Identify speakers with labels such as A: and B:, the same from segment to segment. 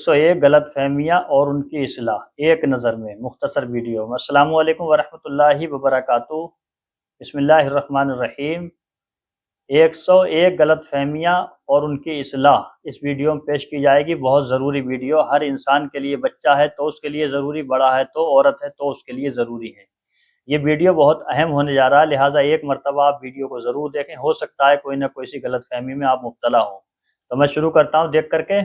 A: 101 غلط فہمیاں اور ان کی اصلاح ایک نظر میں مختصر ویڈیو میں۔ السلام علیکم ورحمۃ اللہ وبرکاتہ۔ بسم اللہ الرحمن الرحیم۔ 101 غلط فہمیاں اور ان کی اصلاح اس ویڈیو میں پیش کی جائے گی۔ بہت ضروری ویڈیو، ہر انسان کے لیے، بچہ ہے تو اس کے لیے ضروری، بڑا ہے تو، عورت ہے تو اس کے لیے ضروری ہے۔ یہ ویڈیو بہت اہم ہونے جا رہا ہے، لہٰذا ایک مرتبہ آپ ویڈیو کو ضرور دیکھیں، ہو سکتا ہے کوئی نہ کوئی سی غلط فہمی میں آپ مبتلا ہوں۔ تو میں شروع کرتا ہوں دیکھ کر کے۔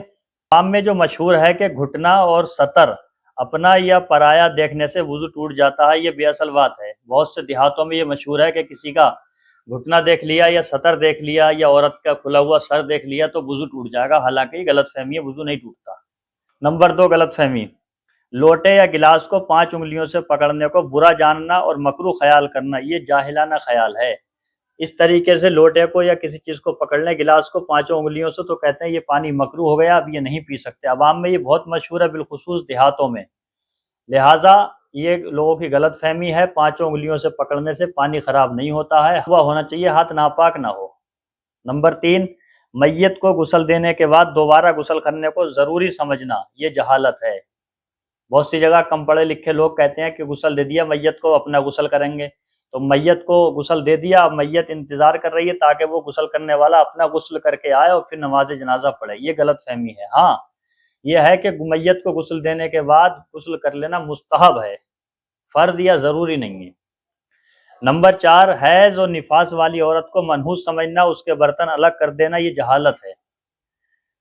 A: عام میں جو مشہور ہے کہ گھٹنا اور سطر اپنا یا پرایا دیکھنے سے وضو ٹوٹ جاتا ہے، یہ بے اصل بات ہے۔ بہت سے دیہاتوں میں یہ مشہور ہے کہ کسی کا گھٹنا دیکھ لیا یا سطر دیکھ لیا یا عورت کا کھلا ہوا سر دیکھ لیا تو وضو ٹوٹ جائے گا، حالانکہ یہ غلط فہمی ہے، وضو نہیں ٹوٹتا۔ نمبر 2 غلط فہمی، لوٹے یا گلاس کو 5 انگلیوں سے پکڑنے کو برا جاننا اور مکروہ خیال کرنا، یہ جاہلانہ خیال ہے۔ اس طریقے سے لوٹے کو یا کسی چیز کو پکڑ لیں، گلاس کو 5 انگلیوں سے، تو کہتے ہیں یہ پانی مکروہ ہو گیا، اب یہ نہیں پی سکتے۔ عوام میں یہ بہت مشہور ہے، بالخصوص دیہاتوں میں، لہٰذا یہ لوگوں کی غلط فہمی ہے۔ 5 انگلیوں سے پکڑنے سے پانی خراب نہیں ہوتا ہے، ہوا ہونا چاہیے، ہاتھ ناپاک نہ ہو۔ نمبر 3 میت کو غسل دینے کے بعد دوبارہ غسل کرنے کو ضروری سمجھنا، یہ جہالت ہے۔ بہت سی جگہ کم پڑھے لکھے لوگ کہتے ہیں کہ غسل دے دیا میت کو، اپنا غسل کریں گے، تو میت کو غسل دے دیا، اب میت انتظار کر رہی ہے تاکہ وہ غسل کرنے والا اپنا غسل کر کے آئے اور پھر نماز جنازہ پڑھے، یہ غلط فہمی ہے۔ ہاں یہ ہے کہ میت کو غسل دینے کے بعد غسل کر لینا مستحب ہے، فرض یا ضروری نہیں ہے۔ نمبر 4 حیض اور نفاس والی عورت کو منحوس سمجھنا، اس کے برتن الگ کر دینا، یہ جہالت ہے۔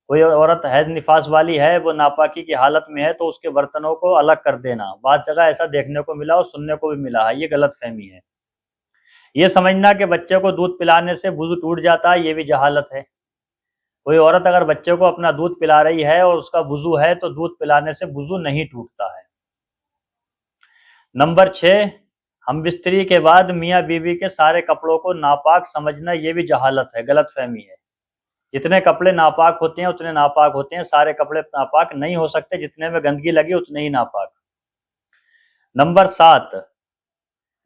A: کوئی عورت حیض نفاس والی ہے، وہ ناپاکی کی حالت میں ہے، تو اس کے برتنوں کو الگ کر دینا، بعض جگہ ایسا دیکھنے کو ملا اور سننے کو بھی ملا ہے، یہ غلط فہمی ہے۔ یہ سمجھنا کہ بچے کو دودھ پلانے سے وضو ٹوٹ جاتا ہے، یہ بھی جہالت ہے۔ کوئی عورت اگر بچے کو اپنا دودھ پلا رہی ہے اور اس کا وضو ہے تو دودھ پلانے سے وضو نہیں ٹوٹتا ہے۔ نمبر 6 ہم بستری کے بعد میاں بیوی کے سارے کپڑوں کو ناپاک سمجھنا، یہ بھی جہالت ہے، غلط فہمی ہے۔ جتنے کپڑے ناپاک ہوتے ہیں اتنے ناپاک ہوتے ہیں، سارے کپڑے ناپاک نہیں ہو سکتے، جتنے میں گندگی لگی اتنے ہی ناپاک۔ نمبر 7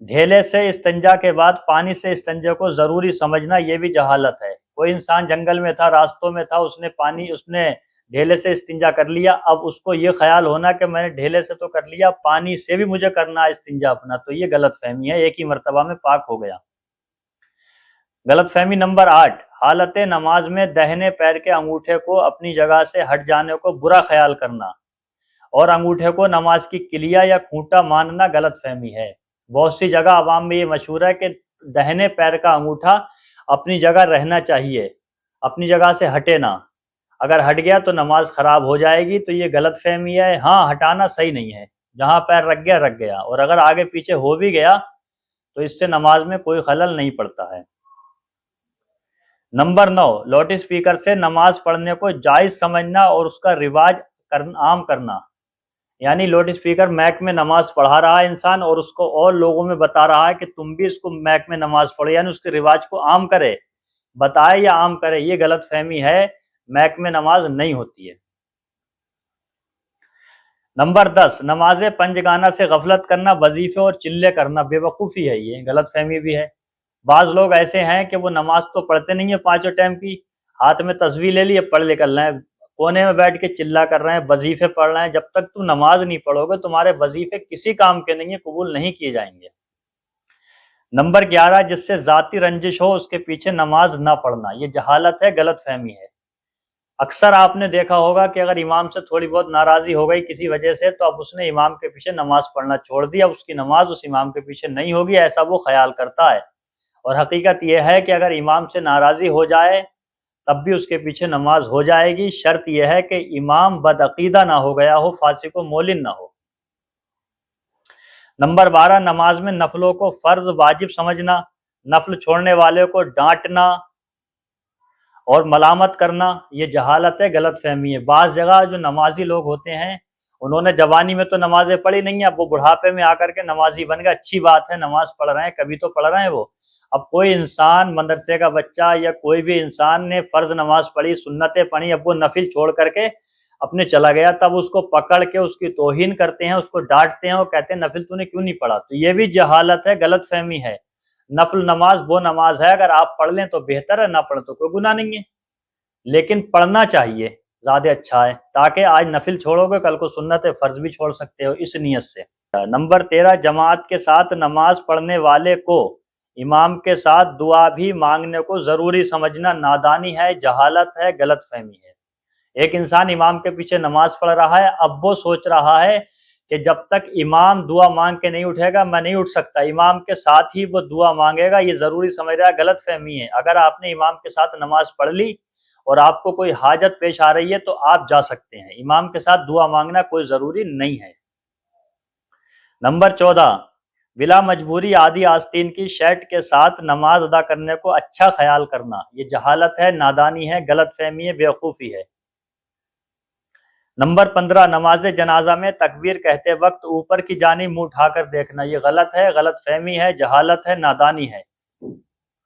A: ڈھیلے سے استنجا کے بعد پانی سے استنجا کو ضروری سمجھنا، یہ بھی جہالت ہے۔ کوئی انسان جنگل میں تھا، راستوں میں تھا، اس نے ڈھیلے سے استنجا کر لیا، اب اس کو یہ خیال ہونا کہ میں نے ڈھیلے سے تو کر لیا، پانی سے بھی مجھے کرنا ہے استنجا اپنا، تو یہ غلط فہمی ہے، ایک ہی مرتبہ میں پاک ہو گیا۔ غلط فہمی نمبر 8 حالت نماز میں دہنے پیر کے انگوٹھے کو اپنی جگہ سے ہٹ جانے کو برا خیال کرنا اور انگوٹھے کو نماز کی کلیا یا کھوٹا ماننا غلط فہمی ہے۔ بہت سی جگہ عوام میں یہ مشہور ہے کہ دہنے پیر کا انگوٹھا اپنی جگہ رہنا چاہیے، اپنی جگہ سے ہٹے نہ، اگر ہٹ گیا تو نماز خراب ہو جائے گی، تو یہ غلط فہمی ہے۔ ہاں ہٹانا صحیح نہیں ہے، جہاں پیر رکھ گیا، اور اگر آگے پیچھے ہو بھی گیا تو اس سے نماز میں کوئی خلل نہیں پڑتا ہے۔ نمبر 9 لاؤڈ اسپیکر سے نماز پڑھنے کو جائز سمجھنا اور اس کا رواج عام کرنا، یعنی لاؤڈ اسپیکر میک میں نماز پڑھا رہا ہے انسان اور اس کو اور لوگوں میں بتا رہا ہے کہ تم بھی اس کو میک میں نماز پڑھو، یعنی اس کے رواج کو عام کرے، بتائے یا عام کرے، یہ غلط فہمی ہے، میک میں نماز نہیں ہوتی ہے۔ نمبر 10 نماز پنجگانہ سے غفلت کرنا، وظیفے اور چلے کرنا، بے وقوفی ہے، یہ غلط فہمی بھی ہے۔ بعض لوگ ایسے ہیں کہ وہ نماز تو پڑھتے نہیں ہیں 5 ٹائم کی، ہاتھ میں تسبیح لے لی، پڑھ نکل رہے ہیں، کونے میں بیٹھ کے چلا کر رہے ہیں، وظیفے پڑھ رہے ہیں۔ جب تک تم نماز نہیں پڑھو گے تمہارے وظیفے کسی کام کے نہیں ہیں، قبول نہیں کیے جائیں گے۔ نمبر 11 جس سے ذاتی رنجش ہو اس کے پیچھے نماز نہ پڑھنا، یہ جہالت ہے، غلط فہمی ہے۔ اکثر آپ نے دیکھا ہوگا کہ اگر امام سے تھوڑی بہت ناراضی ہو گئی کسی وجہ سے تو اب اس نے امام کے پیچھے نماز پڑھنا چھوڑ دیا، اس کی نماز اس امام کے پیچھے نہیں ہوگی، ایسا وہ خیال کرتا ہے، اور حقیقت یہ ہے کہ اگر امام سے ناراضی ہو جائے تب بھی اس کے پیچھے نماز ہو جائے گی، شرط یہ ہے کہ امام بدعقیدہ نہ ہو گیا ہو، فاسق و مولن نہ ہو۔ نمبر 12 نماز میں نفلوں کو فرض واجب سمجھنا، نفل چھوڑنے والے کو ڈانٹنا اور ملامت کرنا، یہ جہالت ہے، غلط فہمی ہے۔ بعض جگہ جو نمازی لوگ ہوتے ہیں انہوں نے جوانی میں تو نمازیں پڑھی نہیں ہیں، اب وہ بڑھاپے میں آ کر کے نمازی بن گئے، اچھی بات ہے، نماز پڑھ رہے ہیں، کبھی تو پڑھ رہے ہیں وہ۔ اب کوئی انسان مدرسے کا بچہ یا کوئی بھی انسان نے فرض نماز پڑھی، سنتیں پڑھی، اب وہ نفل چھوڑ کر کے اپنے چلا گیا، تب اس کو پکڑ کے اس کی توہین کرتے ہیں، اس کو ڈانٹتے ہیں، وہ کہتے ہیں نفل تو نے کیوں نہیں پڑھا، تو یہ بھی جہالت ہے، غلط فہمی ہے۔ نفل نماز وہ نماز ہے، اگر آپ پڑھ لیں تو بہتر ہے، نہ پڑھیں تو کوئی گناہ نہیں ہے، لیکن پڑھنا چاہیے۔ زیادہ اچھا ہے، تاکہ آج نفل چھوڑو گے کل کو سنت فرض بھی چھوڑ سکتے ہو، اس نیت سے۔ نمبر 13، جماعت کے ساتھ نماز پڑھنے والے کو امام کے ساتھ دعا بھی مانگنے کو ضروری سمجھنا نادانی ہے، جہالت ہے، غلط فہمی ہے۔ ایک انسان امام کے پیچھے نماز پڑھ رہا ہے، اب وہ سوچ رہا ہے کہ جب تک امام دعا مانگ کے نہیں اٹھے گا میں نہیں اٹھ سکتا، امام کے ساتھ ہی وہ دعا مانگے گا، یہ ضروری سمجھ رہا ہے، غلط فہمی ہے۔ اگر آپ نے امام کے ساتھ نماز پڑھ لی اور آپ کو کوئی حاجت پیش آ رہی ہے تو آپ جا سکتے ہیں، امام کے ساتھ دعا مانگنا کوئی ضروری نہیں ہے۔ نمبر 14، بلا مجبوری آدھی آستین کی شرٹ کے ساتھ نماز ادا کرنے کو اچھا خیال کرنا، یہ جہالت ہے، نادانی ہے، غلط فہمی ہے، بیوقوفی ہے۔ نمبر 15، نماز جنازہ میں تکبیر کہتے وقت اوپر کی جانب منہ اٹھا کر دیکھنا، یہ غلط ہے، غلط فہمی ہے، جہالت ہے، نادانی ہے۔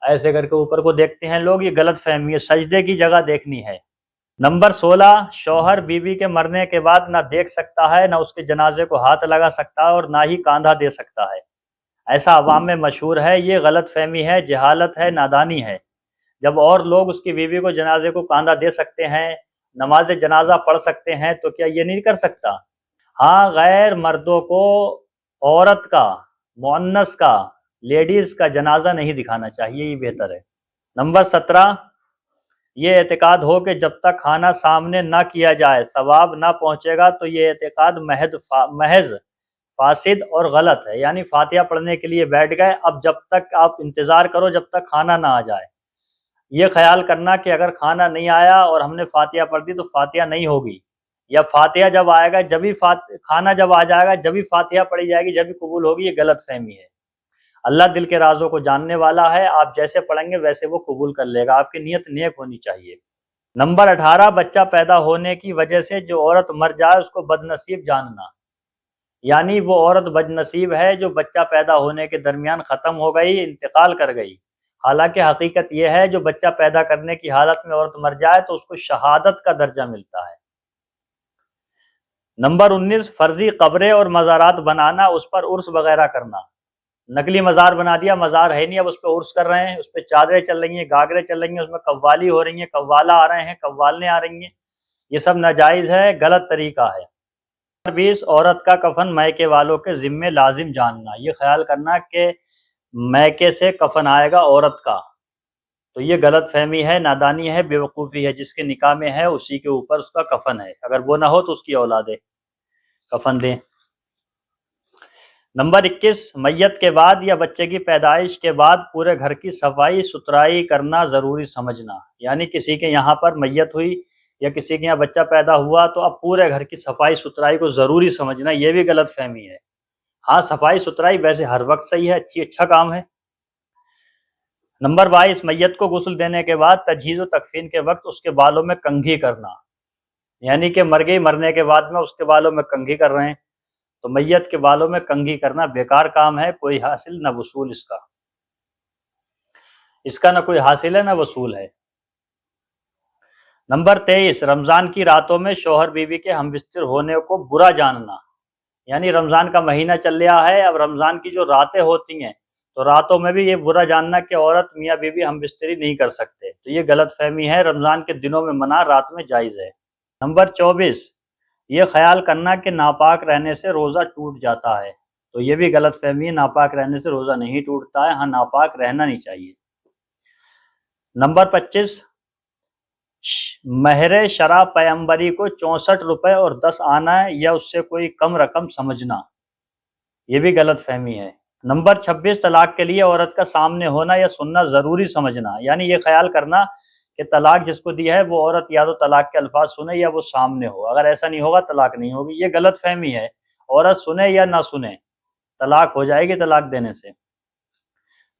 A: ایسے کر کے اوپر کو دیکھتے ہیں لوگ، یہ غلط فہمی ہے، سجدے کی جگہ دیکھنی ہے۔ نمبر 16، شوہر بیوی کے مرنے کے بعد نہ دیکھ سکتا ہے، نہ اس کے جنازے کو ہاتھ لگا سکتا ہے اور نہ ہی کاندھا دے سکتا ہے، ایسا عوام میں مشہور ہے، یہ غلط فہمی ہے، جہالت ہے، نادانی ہے۔ جب اور لوگ اس کی بیوی کو جنازے کو کاندھا دے سکتے ہیں، نماز جنازہ پڑھ سکتے ہیں، تو کیا یہ نہیں کر سکتا؟ ہاں، غیر مردوں کو عورت کا، مؤنث کا، لیڈیز کا جنازہ نہیں دکھانا چاہیے، یہ بہتر ہے۔ نمبر 17، یہ اعتقاد ہو کہ جب تک کھانا سامنے نہ کیا جائے ثواب نہ پہنچے گا، تو یہ اعتقاد محض فاسد اور غلط ہے، یعنی فاتحہ پڑھنے کے لیے بیٹھ گئے، اب جب تک آپ انتظار کرو جب تک کھانا نہ آ جائے، یہ خیال کرنا کہ اگر کھانا نہیں آیا اور ہم نے فاتحہ پڑھ دی تو فاتحہ نہیں ہوگی، یا فاتحہ جب آئے گا جبھی کھانا جب آ جائے گا جبھی فاتحہ پڑھی جائے گی جبھی قبول ہوگی، یہ غلط فہمی ہے۔ اللہ دل کے رازوں کو جاننے والا ہے، آپ جیسے پڑھیں گے ویسے وہ قبول کر لے گا، آپ کی نیت نیک ہونی چاہیے۔ نمبر 18، بچہ پیدا ہونے کی وجہ سے جو عورت مر جائے اس کو بد نصیب جاننا، یعنی وہ عورت بد نصیب ہے جو بچہ پیدا ہونے کے درمیان ختم ہو گئی، انتقال کر گئی، حالانکہ حقیقت یہ ہے جو بچہ پیدا کرنے کی حالت میں عورت مر جائے تو اس کو شہادت کا درجہ ملتا ہے۔ نمبر 19، فرضی قبریں اور مزارات بنانا، اس پر عرس وغیرہ کرنا، نقلی مزار بنا دیا، مزار ہے نہیں، اب اس پہ عرس کر رہے ہیں، اس پہ چادریں چل رہی ہیں، گاگریں چل رہی ہیں، اس میں قوالی ہو رہی ہیں، قوالہ آ رہے ہیں، قوالیں آ رہی ہیں، یہ سب ناجائز ہے، غلط طریقہ ہے۔ نمبر 20، عورت کا کفن میکے والوں کے ذمے لازم جاننا، یہ خیال کرنا کہ میکے سے کفن آئے گا عورت کا، تو یہ غلط فہمی ہے، نادانی ہے، بیوقوفی ہے، جس کے نکاح میں ہے اسی کے اوپر اس کا کفن ہے، اگر وہ نہ ہو تو اس کی اولادیں کفن دیں۔ نمبر 21، میت کے بعد یا بچے کی پیدائش کے بعد پورے گھر کی صفائی ستھرائی کرنا ضروری سمجھنا، یعنی کسی کے یہاں پر میت ہوئی یا کسی کے یہاں بچہ پیدا ہوا تو اب پورے گھر کی صفائی ستھرائی کو ضروری سمجھنا، یہ بھی غلط فہمی ہے۔ ہاں، صفائی ستھرائی ویسے ہر وقت صحیح ہے، اچھا کام ہے۔ نمبر 22، میت کو غسل دینے کے بعد تجہیز و تکفین کے وقت اس کے بالوں میں کنگھی کرنا، یعنی کہ مر گئی، مرنے کے بعد میں اس کے بالوں میں کنگھی کر رہے ہیں، تو میت کے بالوں میں کنگھی کرنا بیکار کام ہے، کوئی حاصل نہ وصول، اس کا نہ کوئی حاصل ہے نہ وصول ہے۔ نمبر 23، رمضان کی راتوں میں شوہر بیوی کے ہم بستر ہونے کو برا جاننا، یعنی رمضان کا مہینہ چل رہا ہے، اب رمضان کی جو راتیں ہوتی ہیں تو راتوں میں بھی یہ برا جاننا کہ عورت میاں بیوی ہم بستری نہیں کر سکتے، تو یہ غلط فہمی ہے، رمضان کے دنوں میں منع، رات میں جائز ہے۔ نمبر 24، یہ خیال کرنا کہ ناپاک رہنے سے روزہ ٹوٹ جاتا ہے، تو یہ بھی غلط فہمی ہے، ناپاک رہنے سے روزہ نہیں ٹوٹتا ہے، ہاں ناپاک رہنا نہیں چاہیے۔ نمبر 25، مہر شرع پیمبری کو 64 روپے اور 10 آنا یا اس سے کوئی کم رقم سمجھنا، یہ بھی غلط فہمی ہے۔ نمبر 26، طلاق کے لیے عورت کا سامنے ہونا یا سننا ضروری سمجھنا، یعنی یہ خیال کرنا کہ طلاق جس کو دیا ہے وہ عورت یا تو طلاق کے الفاظ سنے یا وہ سامنے ہو، اگر ایسا نہیں ہوگا طلاق نہیں ہوگی، یہ غلط فہمی ہے، عورت سنے یا نہ سنے طلاق ہو جائے گی طلاق دینے سے۔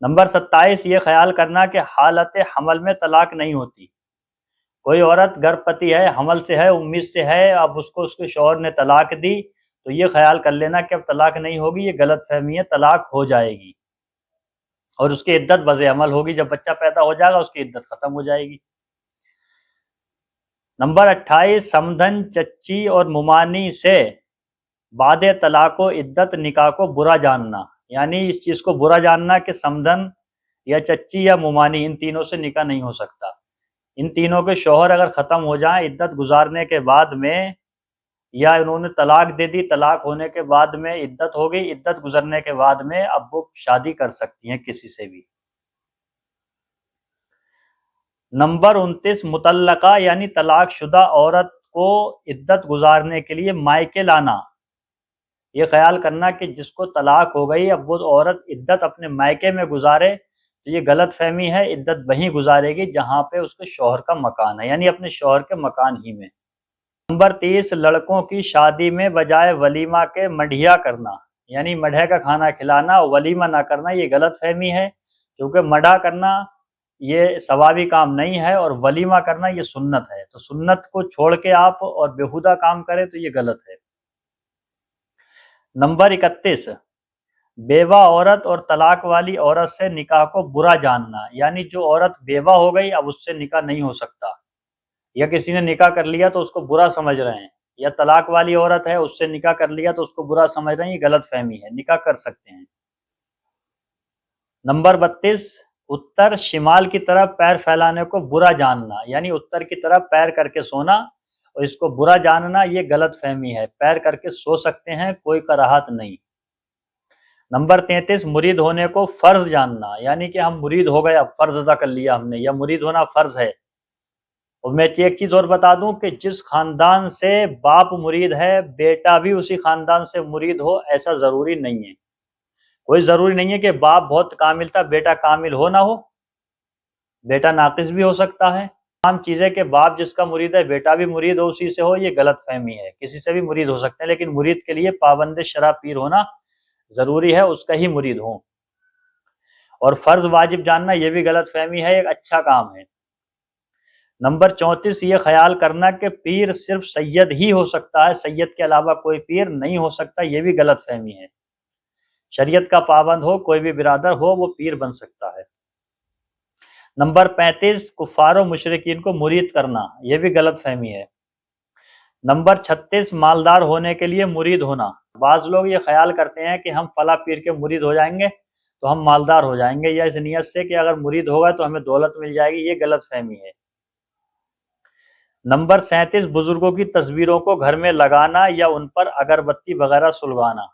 A: نمبر 27، یہ خیال کرنا کہ حالت حمل میں طلاق نہیں ہوتی، کوئی عورت گربوتی ہے، حمل سے ہے، امید سے ہے، اب اس کو اس کے شوہر نے طلاق دی تو یہ خیال کر لینا کہ اب طلاق نہیں ہوگی، یہ غلط فہمی ہے، طلاق ہو جائے گی اور اس کی عدت بز عمل ہوگی، جب بچہ پیدا ہو جائے گا اس کی عدت ختم ہو جائے گی۔ نمبر 28، سمدھن، چچی اور ممانی سے بعد طلاق و عدت نکاح کو برا جاننا، یعنی اس چیز کو برا جاننا کہ سمدھن یا چچی یا ممانی ان تینوں سے نکاح نہیں ہو سکتا، ان تینوں کے شوہر اگر ختم ہو جائیں عدت گزارنے کے بعد میں، یا انہوں نے طلاق دے دی، طلاق ہونے کے بعد میں عدت ہو گئی، عدت گزرنے کے بعد میں اب وہ شادی کر سکتی ہیں کسی سے بھی۔ نمبر 29، مطلقہ یعنی طلاق شدہ عورت کو عدت گزارنے کے لیے مائکے لانا۔ یہ خیال کرنا کہ جس کو طلاق ہو گئی اب وہ عورت عدت اپنے مائکے میں گزارے، تو یہ غلط فہمی ہے، عدت وہیں گزارے گی جہاں پہ اس کے شوہر کا مکان ہے، یعنی اپنے شوہر کے مکان ہی میں۔ نمبر 30، لڑکوں کی شادی میں بجائے ولیمہ کے مڈھیا کرنا، یعنی مڈھے کا کھانا کھلانا، ولیمہ نہ کرنا، یہ غلط فہمی ہے، کیونکہ مڈھا کرنا یہ ثوابی کام نہیں ہے اور ولیمہ کرنا یہ سنت ہے، تو سنت کو چھوڑ کے آپ اور بیہودہ کام کریں تو یہ غلط ہے۔ نمبر 31، بیوہ عورت اور طلاق والی عورت سے نکاح کو برا جاننا، یعنی جو عورت بیوہ ہو گئی اب اس سے نکاح نہیں ہو سکتا، یا کسی نے نکاح کر لیا تو اس کو برا سمجھ رہے ہیں، یا طلاق والی عورت ہے اس سے نکاح کر لیا تو اس کو برا سمجھ رہے ہیں، یہ غلط فہمی ہے، نکاح کر سکتے ہیں۔ نمبر 32، اتر شمال کی طرف پیر پھیلانے کو برا جاننا، یعنی اتر کی طرف پیر کر کے سونا اور اس کو برا جاننا یہ غلط فہمی ہے، پیر کر کے سو سکتے ہیں، کوئی کراہت نہیں۔ نمبر 33، مرید ہونے کو فرض جاننا، یعنی کہ ہم مرید ہو گئے اب فرض ادا کر لیا ہم نے، یا مرید ہونا فرض ہے۔ اور میں ایک چیز اور بتا دوں کہ جس خاندان سے باپ مرید ہے بیٹا بھی اسی خاندان سے مرید ہو، ایسا ضروری نہیں ہے، کوئی ضروری نہیں ہے کہ باپ بہت کامل تھا بیٹا کامل ہو نہ ہو، بیٹا ناقص بھی ہو سکتا ہے۔ تمام چیزیں کہ باپ جس کا مرید ہے بیٹا بھی مرید ہو اسی سے ہو، یہ غلط فہمی ہے، کسی سے بھی مرید ہو سکتے ہیں، لیکن مرید کے لیے پابند شرع پیر ہونا ضروری ہے، اس کا ہی مرید ہو۔ اور فرض واجب جاننا یہ بھی غلط فہمی ہے، ایک اچھا کام ہے۔ نمبر 34، یہ خیال کرنا کہ پیر صرف سید ہی ہو سکتا ہے، سید کے علاوہ کوئی پیر نہیں ہو سکتا، یہ بھی غلط فہمی ہے، شریعت کا پابند ہو کوئی بھی برادر ہو وہ پیر بن سکتا ہے۔ نمبر 35، کفار و مشرکین کو مرید کرنا، یہ بھی غلط فہمی ہے۔ نمبر 36، مالدار ہونے کے لیے مرید ہونا، بعض لوگ یہ خیال کرتے ہیں کہ ہم فلاں پیر کے مرید ہو جائیں گے تو ہم مالدار ہو جائیں گے، یا اس نیت سے کہ اگر مرید ہوگا تو ہمیں دولت مل جائے گی، یہ غلط فہمی ہے۔ نمبر 37، بزرگوں کی تصویروں کو گھر میں لگانا یا ان پر اگربتی وغیرہ سلگانا،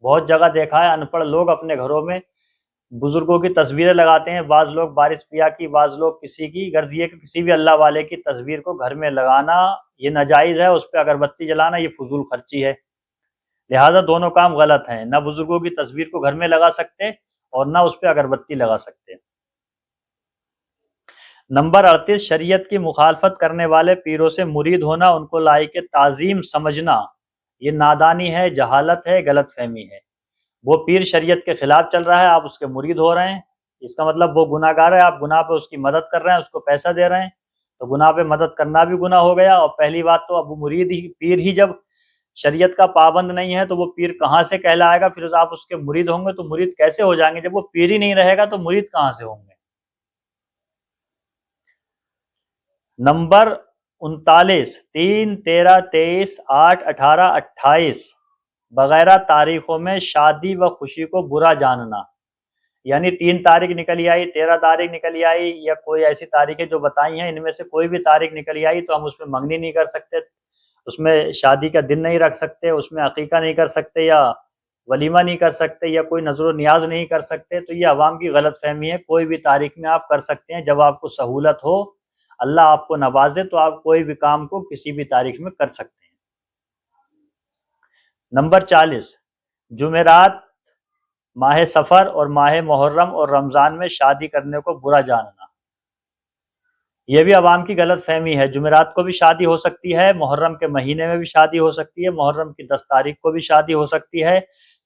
A: بہت جگہ دیکھا ہے ان پڑھ لوگ اپنے گھروں میں بزرگوں کی تصویریں لگاتے ہیں، بعض لوگ بارش پیا کی، بعض لوگ کسی کی، غرض یہ کہ کسی بھی اللہ والے کی تصویر کو گھر میں لگانا یہ ناجائز ہے، اس پہ اگربتی جلانا یہ فضول خرچی ہے، لہٰذا دونوں کام غلط ہیں، نہ بزرگوں کی تصویر کو گھر میں لگا سکتے اور نہ اس پہ اگربتی لگا سکتے۔ نمبر 38، شریعت کی مخالفت کرنے والے پیروں سے مرید ہونا، ان کو لائق تعظیم سمجھنا، یہ نادانی ہے، جہالت ہے، غلط فہمی ہے۔ وہ پیر شریعت کے خلاف چل رہا ہے، آپ اس کے مرید ہو رہے ہیں، اس کا مطلب وہ گناہ گار ہے، آپ گناہ پہ اس کی مدد کر رہے ہیں، اس کو پیسہ دے رہے ہیں، تو گناہ پہ مدد کرنا بھی گناہ ہو گیا۔ اور پہلی بات تو اب مرید ہی پیر ہی جب شریعت کا پابند نہیں ہے تو وہ پیر کہاں سے کہلائے گا، پھر آپ اس کے مرید ہوں گے تو مرید کیسے ہو جائیں گے، جب وہ پیر ہی نہیں رہے گا تو مرید کہاں سے ہوں گے۔ نمبر 39، 3، 13، 23، 8، 18، 28 وغیرہ تاریخوں میں شادی و خوشی کو برا جاننا، یعنی 3 تاریخ نکلی آئی، 13 تاریخ نکلی آئی، یا کوئی ایسی تاریخیں جو بتائی ہیں ان میں سے کوئی بھی تاریخ نکلی آئی تو ہم اس میں منگنی نہیں کر سکتے، اس میں شادی کا دن نہیں رکھ سکتے، اس میں عقیقہ نہیں کر سکتے، یا ولیمہ نہیں کر سکتے، یا کوئی نظر و نیاز نہیں کر سکتے، تو یہ عوام کی غلط فہمی ہے، کوئی بھی تاریخ میں آپ کر سکتے ہیں، جب آپ کو سہولت ہو، اللہ آپ کو نوازے تو آپ کوئی بھی کام کو کسی بھی تاریخ میں کر سکتے ہیں۔ نمبر 40، جمعرات، ماہ سفر اور ماہ محرم اور رمضان میں شادی کرنے کو برا جاننا، یہ بھی عوام کی غلط فہمی ہے، جمعرات کو بھی شادی ہو سکتی ہے، محرم کے مہینے میں بھی شادی ہو سکتی ہے، محرم کی 10 تاریخ کو بھی شادی ہو سکتی ہے،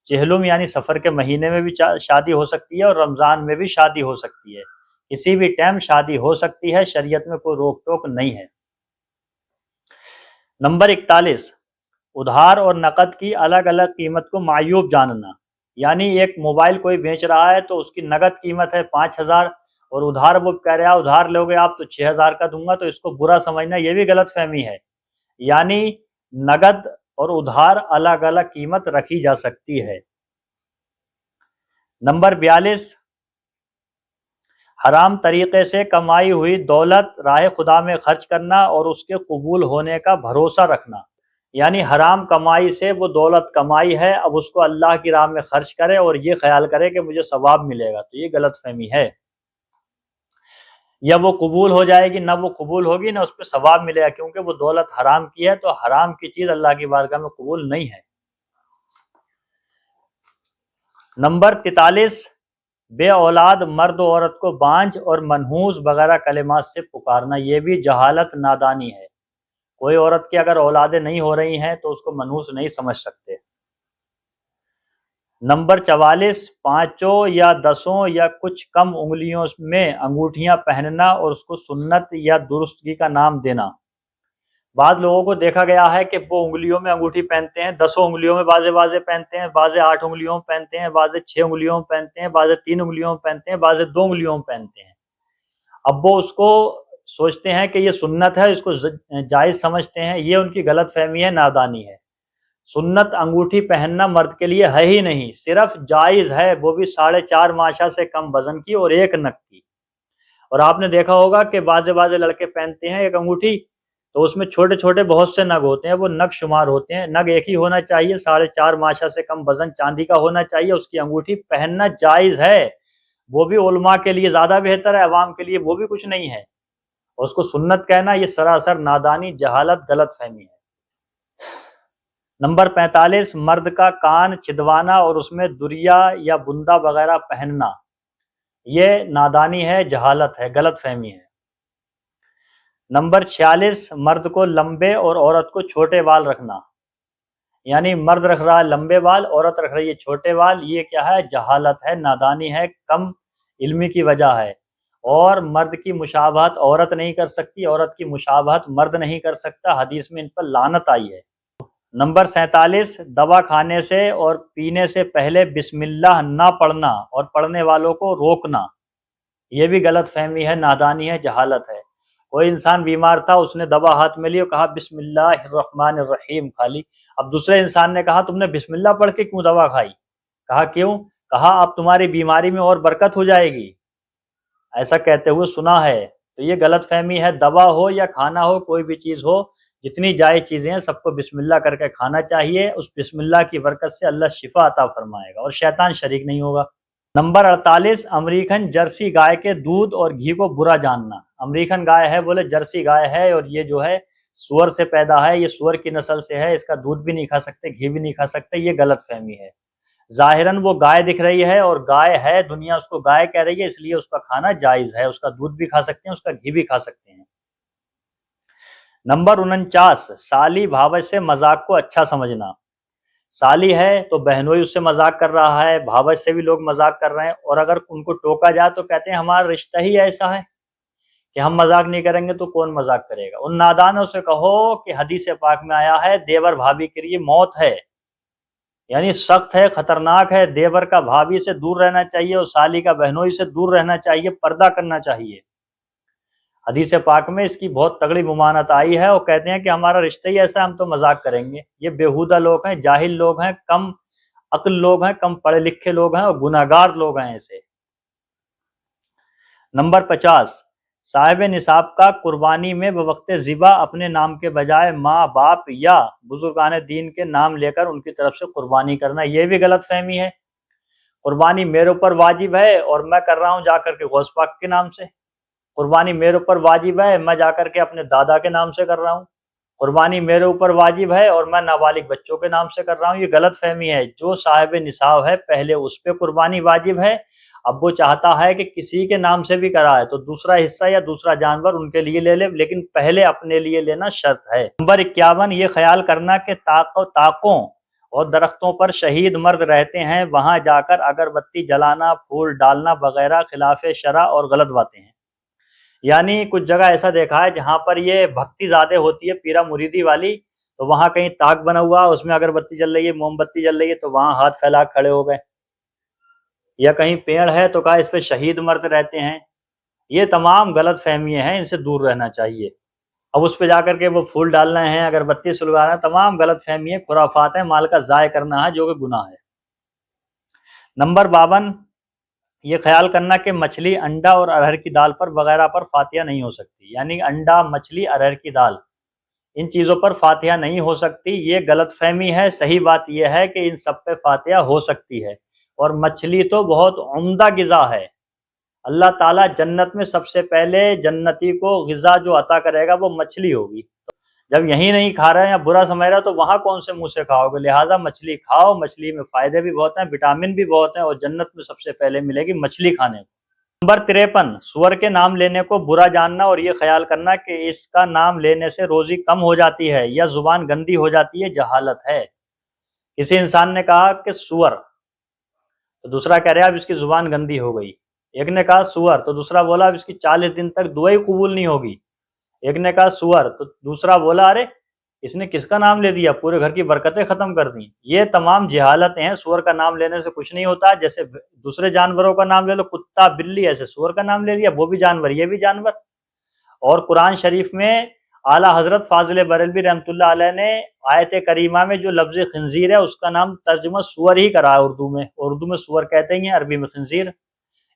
A: چہلم یعنی سفر کے مہینے میں بھی شادی ہو سکتی ہے، اور رمضان میں بھی شادی ہو سکتی ہے، کسی بھی ٹائم شادی ہو سکتی ہے، شریعت میں کوئی روک ٹوک نہیں ہے۔ نمبر 41، ادھار اور نقد کی الگ الگ قیمت کو معیوب جاننا، یعنی ایک موبائل کوئی بیچ رہا ہے تو اس کی نقد قیمت ہے 5000 اور ادھار وہ کہہ رہا ہے ادھار لو گے آپ تو 6000 کا دوں گا، تو اس کو برا سمجھنا یہ بھی غلط فہمی ہے، یعنی نقد اور ادھار الگ الگ قیمت رکھی جا سکتی ہے۔ نمبر 42، حرام طریقے سے کمائی ہوئی دولت راہ خدا میں خرچ کرنا اور اس کے قبول ہونے کا بھروسہ رکھنا، یعنی حرام کمائی سے وہ دولت کمائی ہے، اب اس کو اللہ کی راہ میں خرچ کرے اور یہ خیال کرے کہ مجھے ثواب ملے گا، تو یہ غلط فہمی ہے۔ یا وہ قبول ہو جائے گی، نہ وہ قبول ہوگی نہ اس پہ ثواب ملے گا، کیونکہ وہ دولت حرام کی ہے، تو حرام کی چیز اللہ کی بارگاہ میں قبول نہیں ہے۔ نمبر 43، بے اولاد مرد و عورت کو بانجھ اور منحوس وغیرہ کلمات سے پکارنا، یہ بھی جہالت نادانی ہے۔ کوئی عورت کی اگر اولادیں نہیں ہو رہی ہیں تو اس کو منحوس نہیں سمجھ سکتے۔ نمبر 44، پانچوں یا دسوں یا کچھ کم انگلیوں میں انگوٹھیاں پہننا اور اس کو سنت یا درستگی کا نام دینا۔ بعض لوگوں کو دیکھا گیا ہے کہ وہ انگلیوں میں انگوٹھی پہنتے ہیں، 10 انگلیوں میں بعضے پہنتے ہیں، بعضے 8 انگلیوں میں پہنتے ہیں، بعضے 6 انگلیوں میں پہنتے ہیں، بعضے 3 انگلیوں میں پہنتے ہیں، بعضے 2 انگلیوں میں پہنتے ہیں۔ اب وہ اس کو سوچتے ہیں کہ یہ سنت ہے، اس کو جائز سمجھتے ہیں، یہ ان کی غلط فہمی ہے، نادانی ہے۔ سنت انگوٹھی پہننا مرد کے لیے ہے ہی نہیں، صرف جائز ہے، وہ بھی 4.5 ماشا سے کم وزن کی اور 1 نگ کی۔ اور آپ نے دیکھا ہوگا کہ بعضے لڑکے پہنتے ہیں ایک انگوٹھی، تو اس میں چھوٹے چھوٹے بہت سے نگ ہوتے ہیں، وہ نگ شمار ہوتے ہیں، نگ ایک ہی ہونا چاہیے، 4.5 ماشا سے کم وزن چاندی کا ہونا چاہیے، اس کی انگوٹھی پہننا جائز ہے، وہ بھی علماء کے لیے زیادہ بہتر ہے، عوام کے لیے وہ بھی کچھ نہیں ہے۔ اور اس کو سنت کہنا یہ سراسر نادانی، جہالت، غلط فہمی ہے۔ نمبر 45، مرد کا کان چھدوانا اور اس میں دریا یا بندہ وغیرہ پہننا، یہ نادانی ہے، جہالت ہے، غلط فہمی ہے۔ نمبر 46، مرد کو لمبے اور عورت کو چھوٹے بال رکھنا، یعنی مرد رکھ رہا ہے لمبے بال، عورت رکھ رہی ہے چھوٹے بال، یہ کیا ہے؟ جہالت ہے، نادانی ہے، کم علمی کی وجہ ہے۔ اور مرد کی مشابہت عورت نہیں کر سکتی، عورت کی مشابہت مرد نہیں کر سکتا، حدیث میں ان پر لعنت آئی ہے۔ نمبر 47، دوا کھانے سے اور پینے سے پہلے بسم اللہ نہ پڑھنا اور پڑھنے والوں کو روکنا، یہ بھی غلط فہمی ہے، نادانی ہے، جہالت ہے۔ کوئی انسان بیمار تھا، اس نے دوا ہاتھ میں لی اور کہا بسم اللہ الرحمن الرحیم کھا لی، اب دوسرے انسان نے کہا تم نے بسم اللہ پڑھ کے کیوں دوا کھائی؟ کہا کیوں؟ کہا اب تمہاری بیماری میں اور برکت ہو جائے گی، ایسا کہتے ہوئے سنا ہے۔ تو یہ غلط فہمی ہے، دوا ہو یا کھانا ہو، کوئی بھی چیز ہو، جتنی جائز چیزیں ہیں سب کو بسم اللہ کر کے کھانا چاہیے، اس بسم اللہ کی برکت سے اللہ شفا عطا فرمائے گا اور شیطان شریک نہیں ہوگا۔ نمبر 48، امریکن جرسی گائے کے دودھ اور گھی کو برا جاننا۔ امریکن گائے ہے، بولے جرسی گائے ہے، اور یہ جو ہے سور سے پیدا ہے، یہ سور کی نسل سے ہے، اس کا دودھ بھی نہیں کھا سکتے، گھی بھی نہیں کھا سکتے، یہ غلط فہمی ہے۔ ظاہراً وہ گائے دکھ رہی ہے اور گائے ہے، دنیا اس کو گائے کہہ رہی ہے، اس لیے اس کا کھانا جائز ہے، اس کا دودھ بھی کھا سکتے ہیں، اس کا گھی بھی کھا سکتے ہیں۔ نمبر 49، سالی بھاوج سے مذاق کو اچھا سمجھنا۔ سالی ہے تو بہنوئی اس سے مذاق کر رہا ہے، بھاوج سے بھی لوگ مذاق کر رہے ہیں، اور اگر ان کو ٹوکا جائے تو کہتے ہیں ہمارا رشتہ ہی ایسا ہے کہ ہم مذاق نہیں کریں گے تو کون مذاق کرے گا۔ ان نادانوں سے کہو کہ حدیث پاک میں آیا ہے دیور بھابھی کے لیے موت ہے، یعنی سخت ہے، خطرناک ہے، دیور کا بھابھی سے دور رہنا چاہیے اور سالی کا بہنوئی سے دور رہنا چاہیے، پردہ کرنا چاہیے۔ حدیث پاک میں اس کی بہت تگڑی ممانعت آئی ہے، اور کہتے ہیں کہ ہمارا رشتہ ہی ایسا، ہم تو مذاق کریں گے۔ یہ بیہودہ لوگ ہیں، جاہل لوگ ہیں، کم عقل لوگ ہیں، کم پڑھے لکھے لوگ ہیں اور گناہگار لوگ ہیں ایسے۔ نمبر 50، صاحب نصاب کا قربانی میں بوقت ذبح اپنے نام کے بجائے ماں باپ یا بزرگان دین کے نام لے کر ان کی طرف سے قربانی کرنا، یہ بھی غلط فہمی ہے۔ قربانی میرے اوپر واجب ہے اور میں کر رہا ہوں جا کر کے غوث پاک کے نام سے، قربانی میرے اوپر واجب ہے، میں جا کر کے اپنے دادا کے نام سے کر رہا ہوں، قربانی میرے اوپر واجب ہے اور میں نابالغ بچوں کے نام سے کر رہا ہوں، یہ غلط فہمی ہے۔ جو صاحب نصاب ہے پہلے اس پہ قربانی واجب ہے، اب وہ چاہتا ہے کہ کسی کے نام سے بھی کرائے تو دوسرا حصہ یا دوسرا جانور ان کے لیے لے لے، لیکن پہلے اپنے لیے لینا شرط ہے۔ نمبر 51، یہ خیال کرنا کہ تاقوں اور درختوں پر شہید مرد رہتے ہیں، وہاں جا کر اگربتی جلانا، پھول ڈالنا وغیرہ خلاف شرع اور غلط باتیں ہیں۔ یعنی کچھ جگہ ایسا دیکھا ہے جہاں پر یہ بھکتی زیادہ ہوتی ہے، پیرا مریدی والی، تو وہاں کہیں تاک بنا ہوا، اس میں اگربتی جل رہی ہے، موم بتی جل رہی ہے، تو وہاں ہاتھ پھیلا کھڑے ہو گئے۔ یا کہیں پیڑ ہے تو کہا اس پہ شہید مرد رہتے ہیں، یہ تمام غلط فہمیاں ہیں، ان سے دور رہنا چاہیے۔ اب اس پہ جا کر کے وہ پھول ڈالنا ہے، اگربتی سلگانا، تمام غلط فہمی ہیں، خرافات ہیں، مال کا ضائع کرنا ہے جو کہ گناہ ہے۔ نمبر 52، یہ خیال کرنا کہ مچھلی، انڈا اور ارہر کی دال پر وغیرہ پر فاتحہ نہیں ہو سکتی، یعنی انڈا، مچھلی، ارہر کی دال، ان چیزوں پر فاتحہ نہیں ہو سکتی، یہ غلط فہمی ہے۔ صحیح بات یہ ہے کہ ان سب پہ فاتحہ ہو سکتی ہے، اور مچھلی تو بہت عمدہ غذا ہے۔ اللہ تعالیٰ جنت میں سب سے پہلے جنتی کو غذا جو عطا کرے گا وہ مچھلی ہوگی۔ جب یہی نہیں کھا رہے ہیں یا برا سمجھ رہے ہیں تو وہاں کون سے منہ سے کھاؤ گے؟ لہٰذا مچھلی کھاؤ، مچھلی میں فائدے بھی بہت ہیں، وٹامن بھی بہت ہیں، اور جنت میں سب سے پہلے ملے گی مچھلی کھانے کو۔ نمبر 53، سور کے نام لینے کو برا جاننا اور یہ خیال کرنا کہ اس کا نام لینے سے روزی کم ہو جاتی ہے یا زبان گندی ہو جاتی ہے، جہالت ہے۔ کسی انسان نے کہا کہ سور، تو دوسرا کہہ رہا اب اس کی زبان گندی ہو گئی۔ ایک نے کہا سور، تو دوسرا بولا اب اس کی 40 دن تک دعائی قبول نہیں ہوگی۔ ایک نے کہا سور، تو دوسرا بولا ارے اس نے کس کا نام لے دیا، پورے گھر کی برکتیں ختم کر دیں۔ یہ تمام جہالتیں ہیں۔ سور کا نام لینے سے کچھ نہیں ہوتا، جیسے دوسرے جانوروں کا نام لے لو، کتا، بلی، ایسے سور کا نام لے لیا، وہ بھی جانور، یہ بھی جانور۔ اور قرآن شریف میں اعلیٰ حضرت فاضل بریلوی رحمۃ اللہ علیہ نے آیت کریمہ میں جو لفظ خنزیر ہے اس کا نام ترجمہ سور ہی کرا ہے اردو میں سور کہتے ہیں، عربی میں خنزیر۔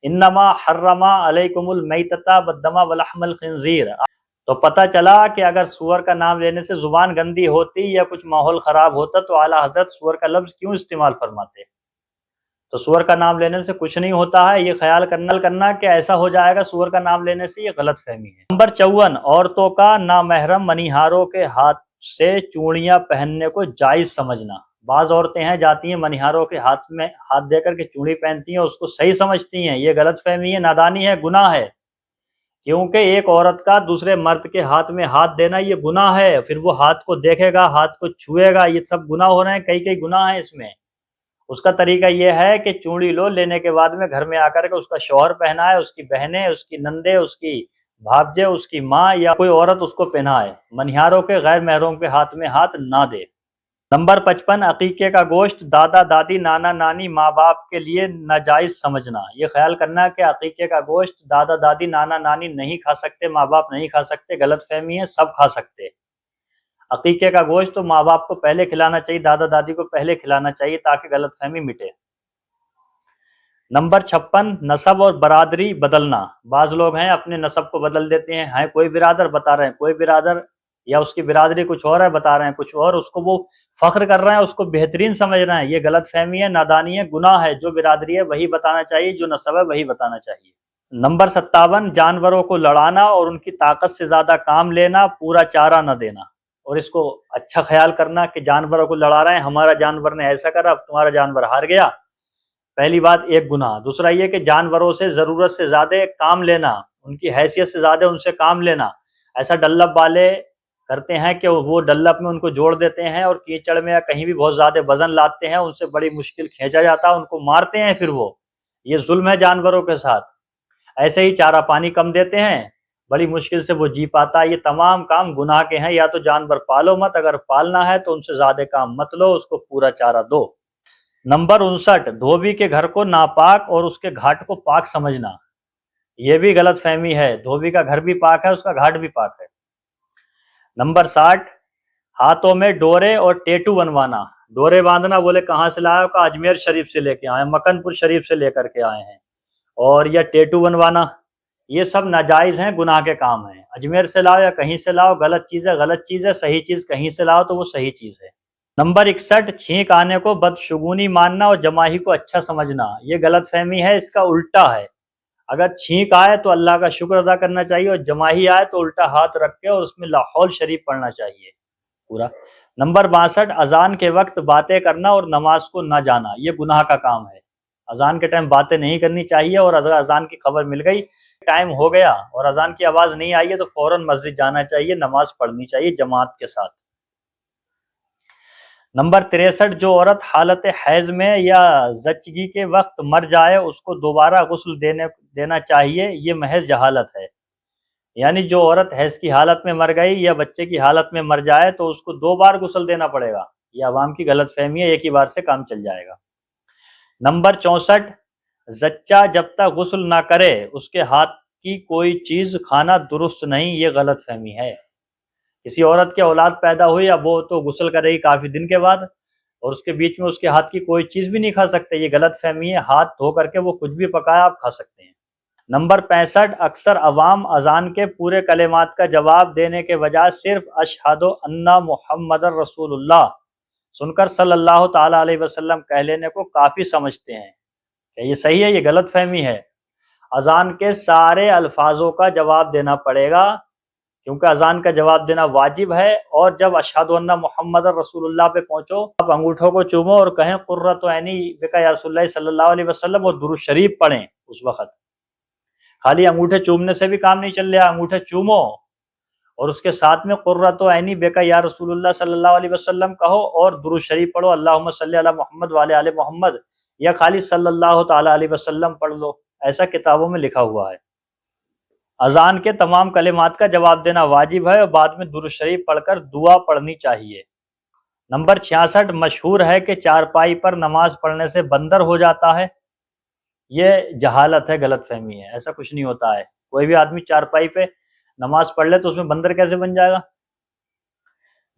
A: انما حرم علیکم المیتۃ والدم ولحم الخنزیر۔ تو پتہ چلا کہ اگر سور کا نام لینے سے زبان گندی ہوتی یا کچھ ماحول خراب ہوتا تو اعلیٰ حضرت سور کا لفظ کیوں استعمال فرماتے؟ تو سور کا نام لینے سے کچھ نہیں ہوتا ہے، یہ خیال کرنا کہ ایسا ہو جائے گا سور کا نام لینے سے، یہ غلط فہمی ہے۔ نمبر 54، عورتوں کا نامحرم منیہاروں کے ہاتھ سے چوڑیاں پہننے کو جائز سمجھنا۔ بعض عورتیں ہیں جاتی ہیں منیہاروں کے ہاتھ میں ہاتھ دے کر کے چوڑی پہنتی ہیں، اس کو صحیح سمجھتی ہیں، یہ غلط فہمی ہے، نادانی ہے، گناہ ہے۔ کیونکہ ایک عورت کا دوسرے مرد کے ہاتھ میں ہاتھ دینا یہ گناہ ہے، پھر وہ ہاتھ کو دیکھے گا، ہاتھ کو چھوئے گا، یہ سب گناہ ہو رہے ہیں، کئی گناہ ہیں اس میں۔ اس کا طریقہ یہ ہے کہ چوڑی لو، لینے کے بعد میں گھر میں آ کر کے اس کا شوہر پہنائے، اس کی بہنیں، اس کی نندیں، اس کی بھابجے، اس کی ماں یا کوئی عورت اس کو پہنائے، منیہاروں کے غیر محرم کے ہاتھ میں ہاتھ نہ دے۔ نمبر 55، عقیقے کا گوشت دادا دادی نانا نانی ماں باپ کے لیے ناجائز سمجھنا۔ یہ خیال کرنا کہ عقیقے کا گوشت دادا دادی نانا نانی نہیں کھا سکتے، ماں باپ نہیں کھا سکتے، غلط فہمی ہے، سب کھا سکتے۔ عقیقے کا گوشت تو ماں باپ کو پہلے کھلانا چاہیے، دادا دادی کو پہلے کھلانا چاہیے تاکہ غلط فہمی مٹے۔ نمبر 56، نسب اور برادری بدلنا۔ بعض لوگ ہیں اپنے نسب کو بدل دیتے ہیں کوئی برادر بتا رہے ہیں کوئی برادر، یا اس کی برادری کچھ اور ہے بتا رہے ہیں کچھ اور، اس کو وہ فخر کر رہے ہیں، اس کو بہترین سمجھ رہے ہیں، یہ غلط فہمی ہے، نادانی ہے، گناہ ہے۔ جو برادری ہے وہی بتانا چاہیے، جو نسب ہے وہی بتانا چاہیے۔ نمبر 57، جانوروں کو لڑانا اور ان کی طاقت سے زیادہ کام لینا، پورا چارہ نہ دینا۔ اور اس کو اچھا خیال کرنا کہ جانوروں کو لڑا رہے ہیں، ہمارا جانور نے ایسا کرا، اب تمہارا جانور ہار گیا۔ پہلی بات ایک گناہ، دوسرا یہ کہ جانوروں سے ضرورت سے زیادہ کام لینا، ان کی حیثیت سے زیادہ ان سے کام لینا۔ ایسا ڈلپ والے کرتے ہیں کہ وہ ڈلپ میں ان کو جوڑ دیتے ہیں اور کیچڑ میں یا کہیں بھی بہت زیادہ وزن لاتے ہیں، ان سے بڑی مشکل کھینچا جاتا ہے، ان کو مارتے ہیں، پھر وہ یہ ظلم ہے جانوروں کے ساتھ۔ ایسے ہی چارہ پانی کم دیتے ہیں، بڑی مشکل سے وہ جی پاتا ہے۔ یہ تمام کام گناہ کے ہیں، یا تو جانور پالو مت، اگر پالنا ہے تو ان سے زیادہ کام مت لو، اس کو پورا چارہ دو۔ نمبر 59، دھوبی کے گھر کو ناپاک اور اس کے گھاٹ کو پاک سمجھنا۔ یہ بھی غلط فہمی ہے، دھوبی کا گھر بھی پاک ہے، اس کا گھاٹ بھی پاک ہے۔ نمبر 60، ہاتھوں میں ڈورے اور ٹیٹو بنوانا۔ ڈورے باندھنا، بولے کہاں سے لایا؟ کہ اجمیر شریف سے لے کے آئے ہیں، مکن پور شریف سے لے کر کے آئے ہیں۔ اور یا ٹیٹو بنوانا، یہ سب ناجائز ہیں، گناہ کے کام ہیں۔ اجمیر سے لاؤ یا کہیں سے لاؤ، غلط چیز ہے، غلط چیز ہے، صحیح چیز کہیں سے لاؤ تو وہ صحیح چیز ہے۔ نمبر 61، چھینک آنے کو بدشگونی ماننا اور جماہی کو اچھا سمجھنا۔ یہ غلط فہمی ہے، اس کا الٹا ہے۔ اگر چھینک آئے تو اللہ کا شکر ادا کرنا چاہیے، اور جماہی آئے تو الٹا ہاتھ رکھ کے اور اس میں لاحول شریف پڑھنا چاہیے پورا۔ نمبر 62، اذان کے وقت باتیں کرنا اور نماز کو نہ جانا۔ یہ گناہ کا کام ہے، اذان کے ٹائم باتیں نہیں کرنی چاہیے، اور اگر اذان کی خبر مل گئی، ٹائم ہو گیا اور اذان کی آواز نہیں آئی ہے تو فوراً مسجد جانا چاہیے، نماز پڑھنی چاہیے جماعت کے ساتھ۔ نمبر 63، جو عورت حالت حیض میں یا زچگی کے وقت مر جائے اس کو دوبارہ غسل دینا چاہیے، یہ محض جہالت ہے۔ یعنی جو عورت حیض کی حالت میں مر گئی یا بچے کی حالت میں مر جائے تو اس کو 2 بار غسل دینا پڑے گا، یہ عوام کی غلط فہمی ہے، ایک ہی بار سے کام چل جائے گا۔ نمبر 64، زچہ جب تک غسل نہ کرے اس کے ہاتھ کی کوئی چیز کھانا درست نہیں، یہ غلط فہمی ہے۔ کسی عورت کی اولاد پیدا ہوئی، اب وہ تو غسل کرے گی کافی دن کے بعد، اور اس کے بیچ میں اس کے ہاتھ کی کوئی چیز بھی نہیں کھا سکتے، یہ غلط فہمی ہے۔ ہاتھ دھو کر کے وہ کچھ بھی پکایا آپ کھا سکتے ہیں۔ نمبر 65، اکثر عوام اذان کے پورے کلمات کا جواب دینے کے بجائے صرف اشہد ان محمد رسول اللہ سن کر صلی اللہ تعالیٰ علیہ وسلم کہہ لینے کو کافی سمجھتے ہیں۔ کہ یہ صحیح ہے؟ یہ غلط فہمی ہے۔ اذان کے سارے الفاظوں کا جواب دینا پڑے گا، کیونکہ اذان کا جواب دینا واجب ہے۔ اور جب اشہد ان محمد رسول اللہ پہ پہنچو، آپ انگوٹھوں کو چومو اور کہیں قرۃ عینی بک یا رسول اللہ صلی اللہ علیہ وسلم، اور درود شریف پڑھیں اس وقت۔ خالی انگوٹھے چومنے سے بھی کام نہیں چل رہا، انگوٹھے چومو اور اس کے ساتھ میں قرۃ عینی بک یا رسول اللہ صلی اللہ علیہ وسلم کہو اور درود شریف پڑھو، اللہم صلی علی محمد وعلی آل محمد، یا خالی صلی اللہ تعالیٰ علیہ وسلم پڑھ لو، ایسا کتابوں میں لکھا ہوا ہے۔ اذان کے تمام کلمات کا جواب دینا واجب ہے اور بعد میں درود شریف پڑھ کر دعا پڑھنی چاہیے۔ نمبر 66، مشہور ہے کہ چارپائی پر نماز پڑھنے سے بندر ہو جاتا ہے۔ یہ جہالت ہے، غلط فہمی ہے، ایسا کچھ نہیں ہوتا ہے۔ کوئی بھی آدمی چارپائی پہ نماز پڑھ لے تو اس میں بندر کیسے بن جائے گا؟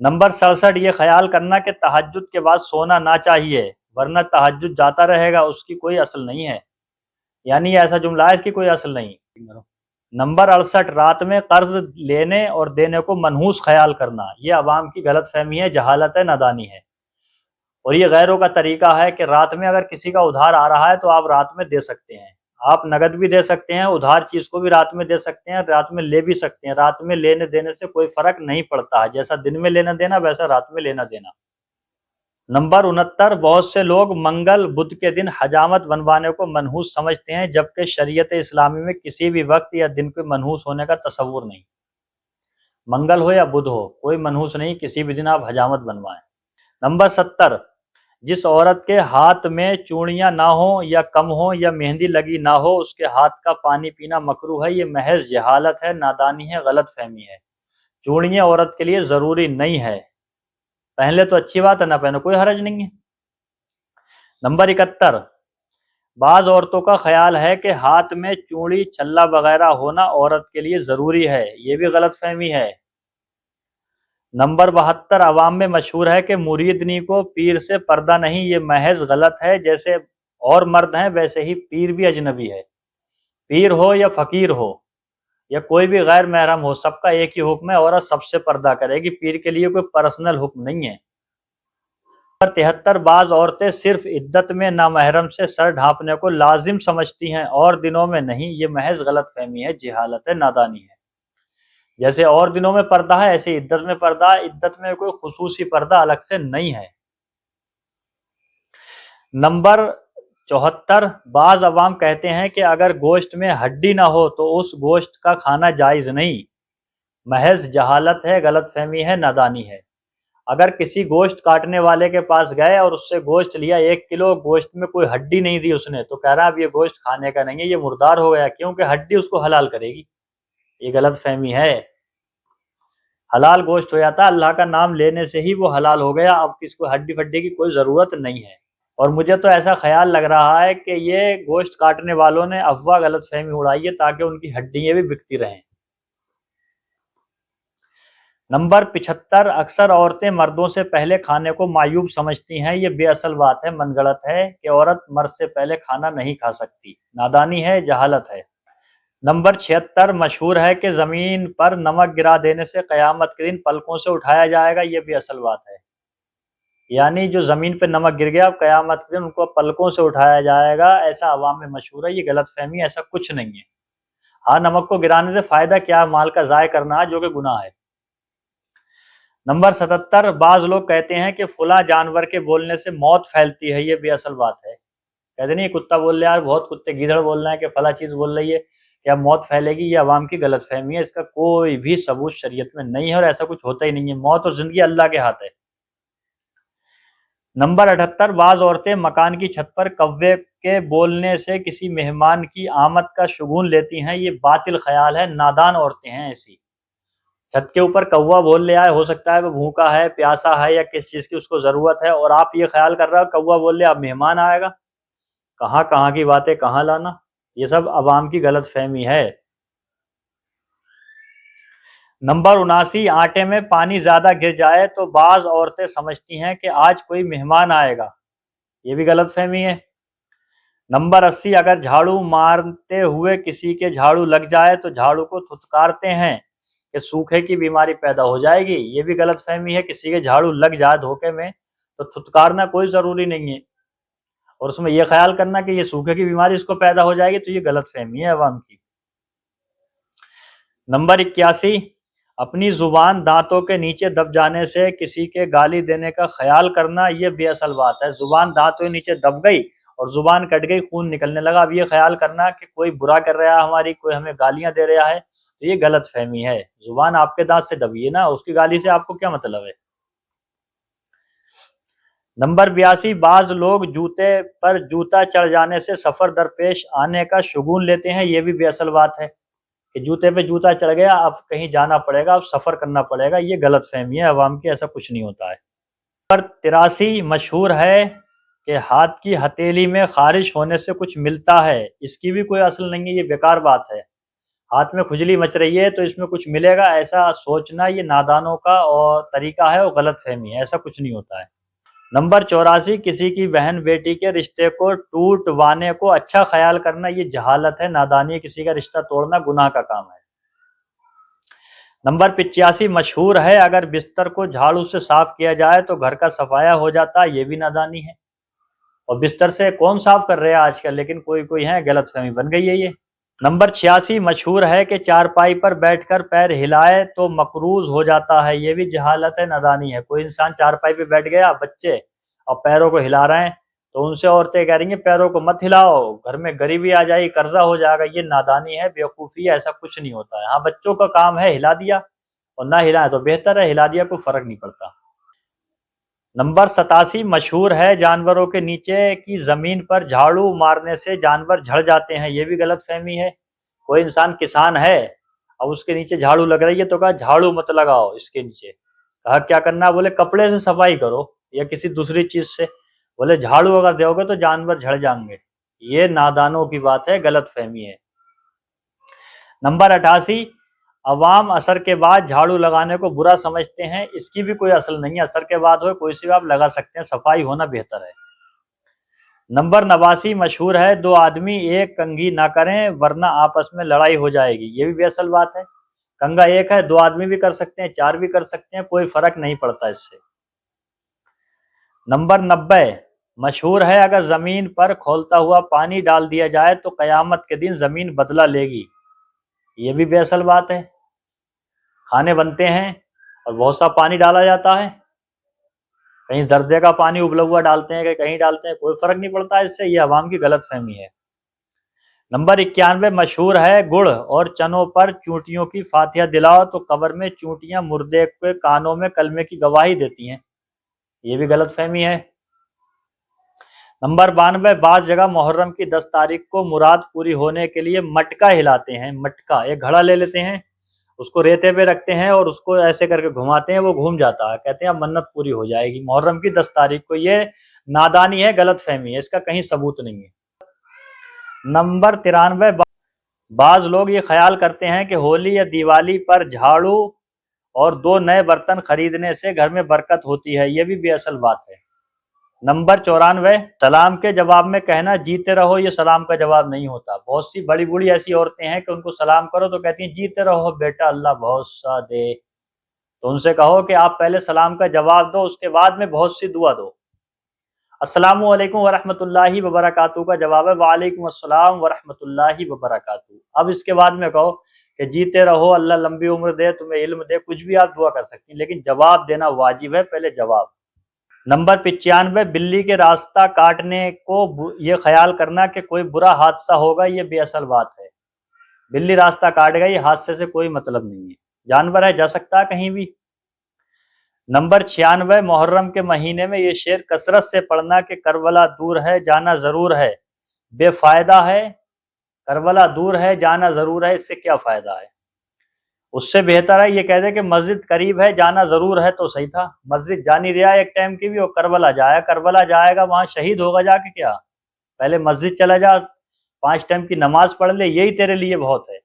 A: نمبر 67، یہ خیال کرنا کہ تہجد کے بعد سونا نہ چاہیے ورنہ تہجد جاتا رہے گا، اس کی کوئی اصل نہیں ہے، یعنی یہ ایسا جملہ ہے، اس کی کوئی اصل نہیں۔ نمبر 68، رات میں قرض لینے اور دینے کو منحوس خیال کرنا، یہ عوام کی غلط فہمی ہے، جہالت ہے، نادانی ہے۔ اور یہ غیروں کا طریقہ ہے کہ رات میں اگر کسی کا ادھار آ رہا ہے تو آپ رات میں دے سکتے ہیں، آپ نقد بھی دے سکتے ہیں، ادھار چیز کو بھی رات میں دے سکتے ہیں، رات میں لے بھی سکتے ہیں۔ رات میں لینے دینے سے کوئی فرق نہیں پڑتا ہے، جیسا دن میں لینا دینا ویسا رات میں لینا دینا۔ نمبر 69، بہت سے لوگ منگل بدھ کے دن حجامت بنوانے کو منحوس سمجھتے ہیں، جبکہ شریعت اسلامی میں کسی بھی وقت یا دن کے منحوس ہونے کا تصور نہیں۔ منگل ہو یا بدھ ہو، کوئی منحوس نہیں، کسی بھی دن آپ حجامت بنوائیں۔ نمبر 70، جس عورت کے ہاتھ میں چوڑیاں نہ ہوں یا کم ہوں یا مہندی لگی نہ ہو، اس کے ہاتھ کا پانی پینا مکروہ ہے، یہ محض جہالت ہے، نادانی ہے، غلط فہمی ہے۔ چوڑیاں عورت کے لیے ضروری نہیں ہے، پہن لے تو اچھی بات ہے، نہ پہنو کوئی حرج نہیں ہے۔ نمبر 71، بعض عورتوں کا خیال ہے کہ ہاتھ میں چوڑی چھلا وغیرہ ہونا عورت کے لیے ضروری ہے، یہ بھی غلط فہمی ہے۔ نمبر 72، عوام میں مشہور ہے کہ مریدنی کو پیر سے پردہ نہیں، یہ محض غلط ہے، جیسے اور مرد ہیں ویسے ہی پیر بھی اجنبی ہے۔ پیر ہو یا فقیر ہو یا کوئی بھی غیر محرم ہو، سب کا ایک ہی حکم ہے، عورت سب سے پردہ کرے گی، پیر کے لیے کوئی پرسنل حکم نہیں ہے۔ نمبر 73، بعض عورتیں صرف عدت میں نامحرم سے سر ڈھانپنے کو لازم سمجھتی ہیں اور دنوں میں نہیں، یہ محض غلط فہمی ہے، جہالت ہے، نادانی ہے۔ جیسے اور دنوں میں پردہ ہے ایسے عدت میں پردہ ہے، عدت میں کوئی خصوصی پردہ الگ سے نہیں ہے۔ نمبر 74، بعض عوام کہتے ہیں کہ اگر گوشت میں ہڈی نہ ہو تو اس گوشت کا کھانا جائز نہیں، محض جہالت ہے، غلط فہمی ہے، نادانی ہے۔ اگر کسی گوشت کاٹنے والے کے پاس گئے اور اس سے گوشت لیا، 1 کلو گوشت میں کوئی ہڈی نہیں دی اس نے، تو کہہ رہا اب یہ گوشت کھانے کا نہیں ہے، یہ مردار ہو گیا، کیونکہ ہڈی اس کو حلال کرے گی، یہ غلط فہمی ہے۔ حلال گوشت ہو جاتا، اللہ کا نام لینے سے ہی وہ حلال ہو گیا، اب کس کو ہڈی پھڈی کی کوئی ضرورت نہیں ہے۔ اور مجھے تو ایسا خیال لگ رہا ہے کہ یہ گوشت کاٹنے والوں نے افواہ غلط فہمی اڑائی ہے تاکہ ان کی ہڈیاں بھی بکتی رہیں۔ نمبر 75، اکثر عورتیں مردوں سے پہلے کھانے کو معیوب سمجھتی ہیں، یہ بے اصل بات ہے، من گڑت ہے کہ عورت مرد سے پہلے کھانا نہیں کھا سکتی، نادانی ہے، جہالت ہے۔ نمبر 76، مشہور ہے کہ زمین پر نمک گرا دینے سے قیامت کے دن پلکوں سے اٹھایا جائے گا، یہ بھی اصل بات ہے، یعنی جو زمین پہ نمک گر گیا قیامت کے دن ان کو پلکوں سے اٹھایا جائے گا، ایسا عوام میں مشہور ہے، یہ غلط فہمی، ایسا کچھ نہیں ہے۔ ہاں، نمک کو گرانے سے فائدہ کیا ہے؟ مال کا ضائع کرنا ہے جو کہ گناہ ہے۔ نمبر 77، بعض لوگ کہتے ہیں کہ فلاں جانور کے بولنے سے موت پھیلتی ہے، یہ بھی اصل بات ہے۔ کہتے نہیں کتا بول رہا ہے، بہت کتے گیدڑ بول رہے ہیں کہ فلاں چیز بول رہی ہے کیا موت پھیلے گی، یہ عوام کی غلط فہمی ہے، اس کا کوئی بھی ثبوت شریعت میں نہیں ہے اور ایسا کچھ ہوتا ہی نہیں ہے، موت اور زندگی اللہ کے ہاتھ ہے۔ نمبر 78، بعض عورتیں مکان کی چھت پر کوے کے بولنے سے کسی مہمان کی آمد کا شگون لیتی ہیں، یہ باطل خیال ہے، نادان عورتیں ہیں ایسی۔ چھت کے اوپر کوا بول لے آئے، ہو سکتا ہے وہ بھوکا ہے، پیاسا ہے یا کس چیز کی اس کو ضرورت ہے، اور آپ یہ خیال کر رہے ہو کوا بول لے اب مہمان آئے گا، کہاں کہاں کی باتیں کہاں لانا، یہ سب عوام کی غلط فہمی ہے۔ نمبر 79، آٹے میں پانی زیادہ گر جائے تو بعض عورتیں سمجھتی ہیں کہ آج کوئی مہمان آئے گا، یہ بھی غلط فہمی ہے۔ نمبر 80، اگر جھاڑو مارتے ہوئے کسی کے جھاڑو لگ جائے تو جھاڑو کو تھتکارتے ہیں کہ سوکھے کی بیماری پیدا ہو جائے گی، یہ بھی غلط فہمی ہے۔ کسی کے جھاڑو لگ جائے دھوکے میں تو تھتکارنا کوئی ضروری نہیں ہے، اور اس میں یہ خیال کرنا کہ یہ سوکھے کی بیماری اس کو پیدا ہو جائے گی، تو یہ غلط فہمی ہے عوام کی۔ نمبر 81، اپنی زبان دانتوں کے نیچے دب جانے سے کسی کے گالی دینے کا خیال کرنا، یہ بے اصل بات ہے۔ زبان دانتوں کے نیچے دب گئی اور زبان کٹ گئی، خون نکلنے لگا، اب یہ خیال کرنا کہ کوئی برا کر رہا ہے ہماری، کوئی ہمیں گالیاں دے رہا ہے، تو یہ غلط فہمی ہے۔ زبان آپ کے دانت سے دبی ہے نا، اس کی گالی سے آپ کو کیا مطلب ہے۔ نمبر 82، بعض لوگ جوتے پر جوتا چڑھ جانے سے سفر درپیش آنے کا شگون لیتے ہیں، یہ بھی بے اصل بات ہے کہ جوتے پہ جوتا چڑھ گیا، اب کہیں جانا پڑے گا، اب سفر کرنا پڑے گا، یہ غلط فہمی ہے عوام کی، ایسا کچھ نہیں ہوتا ہے۔ نمبر 83، مشہور ہے کہ ہاتھ کی ہتھیلی میں خارش ہونے سے کچھ ملتا ہے، اس کی بھی کوئی اصل نہیں ہے، یہ بیکار بات ہے۔ ہاتھ میں کھجلی مچ رہی ہے تو اس میں کچھ ملے گا، ایسا سوچنا یہ نادانوں کا اور طریقہ ہے، وہ غلط فہمی ہے، ایسا کچھ نہیں ہوتا ہے۔ نمبر 84، کسی کی بہن بیٹی کے رشتے کو ٹوٹوانے کو اچھا خیال کرنا، یہ جہالت ہے، نادانی ہے، کسی کا رشتہ توڑنا گناہ کا کام ہے۔ نمبر 85، مشہور ہے اگر بستر کو جھاڑو سے صاف کیا جائے تو گھر کا صفایا ہو جاتا ہے، یہ بھی نادانی ہے، اور بستر سے کون صاف کر رہے ہیں آج کل، لیکن کوئی ہے، غلط فہمی بن گئی ہے یہ۔ نمبر 86، مشہور ہے کہ چارپائی پر بیٹھ کر پیر ہلائے تو مقروض ہو جاتا ہے، یہ بھی جہالت ہے، نادانی ہے۔ کوئی انسان چارپائی پہ بیٹھ گیا، بچے اور پیروں کو ہلا رہے ہیں تو ان سے عورتیں کہہ رہی ہیں پیروں کو مت ہلاؤ، گھر میں غریبی آ جائے گی، قرضہ ہو جائے گا، یہ نادانی ہے، بیوقوفی ہے، ایسا کچھ نہیں ہوتا ہے۔ ہاں بچوں کا کام ہے، ہلا دیا، اور نہ ہلائیں تو بہتر ہے، ہلا دیا کوئی فرق نہیں پڑتا۔ نمبر 87، مشہور ہے جانوروں کے نیچے کی زمین پر جھاڑو مارنے سے جانور جھڑ جاتے ہیں، یہ بھی غلط فہمی ہے۔ کوئی انسان کسان ہے، اب اس کے نیچے جھاڑو لگ رہی ہے تو کہا جھاڑو مت لگاؤ اس کے نیچے، کہا کیا کرنا، بولے کپڑے سے صفائی کرو یا کسی دوسری چیز سے، بولے جھاڑو اگر دو گے تو جانور جھڑ جائیں گے، یہ نادانوں کی بات ہے، غلط فہمی ہے۔ نمبر 88، عوام عصر کے بعد جھاڑو لگانے کو برا سمجھتے ہیں، اس کی بھی کوئی اصل نہیں ہے، عصر کے بعد ہوئے کوئی سی بھی آپ لگا سکتے ہیں، صفائی ہونا بہتر ہے۔ نمبر 89، مشہور ہے دو آدمی ایک کنگھی نہ کریں ورنہ آپس میں لڑائی ہو جائے گی، یہ بھی بے اصل بات ہے۔ کنگا ایک ہے، دو آدمی بھی کر سکتے ہیں، چار بھی کر سکتے ہیں، کوئی فرق نہیں پڑتا اس سے۔ نمبر 90، مشہور ہے اگر زمین پر کھولتا ہوا پانی ڈال دیا جائے تو قیامت کے دن زمین بدلہ لے گی، یہ بھی بے اصل بات ہے۔ کھانے بنتے ہیں اور بہت سا پانی ڈالا جاتا ہے، کہیں زردے کا پانی ابلا ہوا ڈالتے ہیں کہ کہیں ڈالتے ہیں، کوئی فرق نہیں پڑتا اس سے، یہ عوام کی غلط فہمی ہے۔ نمبر 91، مشہور ہے گڑ اور چنوں پر چونٹیوں کی فاتحہ دلاؤ تو قبر میں چونٹیاں مردے کے کانوں میں کلمے کی گواہی دیتی ہیں، یہ بھی غلط فہمی ہے۔ نمبر 92، بعض جگہ محرم کی 10 تاریخ کو مراد پوری ہونے کے لیے مٹکا ہلاتے ہیں، مٹکا ایک گھڑا لے لیتے ہیں، اس کو ریتے پہ رکھتے ہیں اور اس کو ایسے کر کے گھماتے ہیں، وہ گھوم جاتا ہے، کہتے ہیں اب منت پوری ہو جائے گی محرم کی 10 تاریخ کو، یہ نادانی ہے، غلط فہمی ہے، اس کا کہیں ثبوت نہیں ہے۔ نمبر 93، بعض لوگ یہ خیال کرتے ہیں کہ ہولی یا دیوالی پر جھاڑو اور 2 نئے برتن خریدنے سے گھر میں برکت ہوتی ہے، یہ بھی بے اصل بات ہے۔ نمبر 94، سلام کے جواب میں کہنا جیتے رہو، یہ سلام کا جواب نہیں ہوتا۔ بہت سی بڑی بوڑھی ایسی عورتیں ہیں کہ ان کو سلام کرو تو کہتی ہیں جیتے رہو بیٹا، اللہ بہت سا دے، تو ان سے کہو کہ آپ پہلے سلام کا جواب دو، اس کے بعد میں بہت سی دعا دو۔ السلام علیکم ورحمۃ اللہ وبرکاتہ کا جواب ہے وعلیکم السلام ورحمۃ اللہ وبرکاتہ، اب اس کے بعد میں کہو کہ جیتے رہو، اللہ لمبی عمر دے، تمہیں علم دے، کچھ بھی آپ دعا کر سکتی ہیں، لیکن جواب دینا واجب ہے، پہلے جواب۔ نمبر 95، بلی کے راستہ کاٹنے کو یہ خیال کرنا کہ کوئی برا حادثہ ہوگا، یہ بے اصل بات ہے۔ بلی راستہ کاٹ گئی، حادثے سے کوئی مطلب نہیں ہے، جانور ہے، جا سکتا ہے کہیں بھی۔ نمبر 96، محرم کے مہینے میں یہ شعر کثرت سے پڑھنا کہ کربلا دور ہے جانا ضرور ہے، بے فائدہ ہے، کربلا دور ہے جانا ضرور ہے، اس سے کیا فائدہ ہے؟ اس سے بہتر ہے یہ کہہ دے کہ مسجد قریب ہے جانا ضرور ہے، تو صحیح تھا، مسجد جا نہیں رہا ایک ٹائم کی بھی، اور کربلا جائے گا وہاں شہید ہوگا جا کے، کیا پہلے مسجد چلا جا، 5 ٹائم کی نماز پڑھ لے، یہی تیرے لیے بہت ہے۔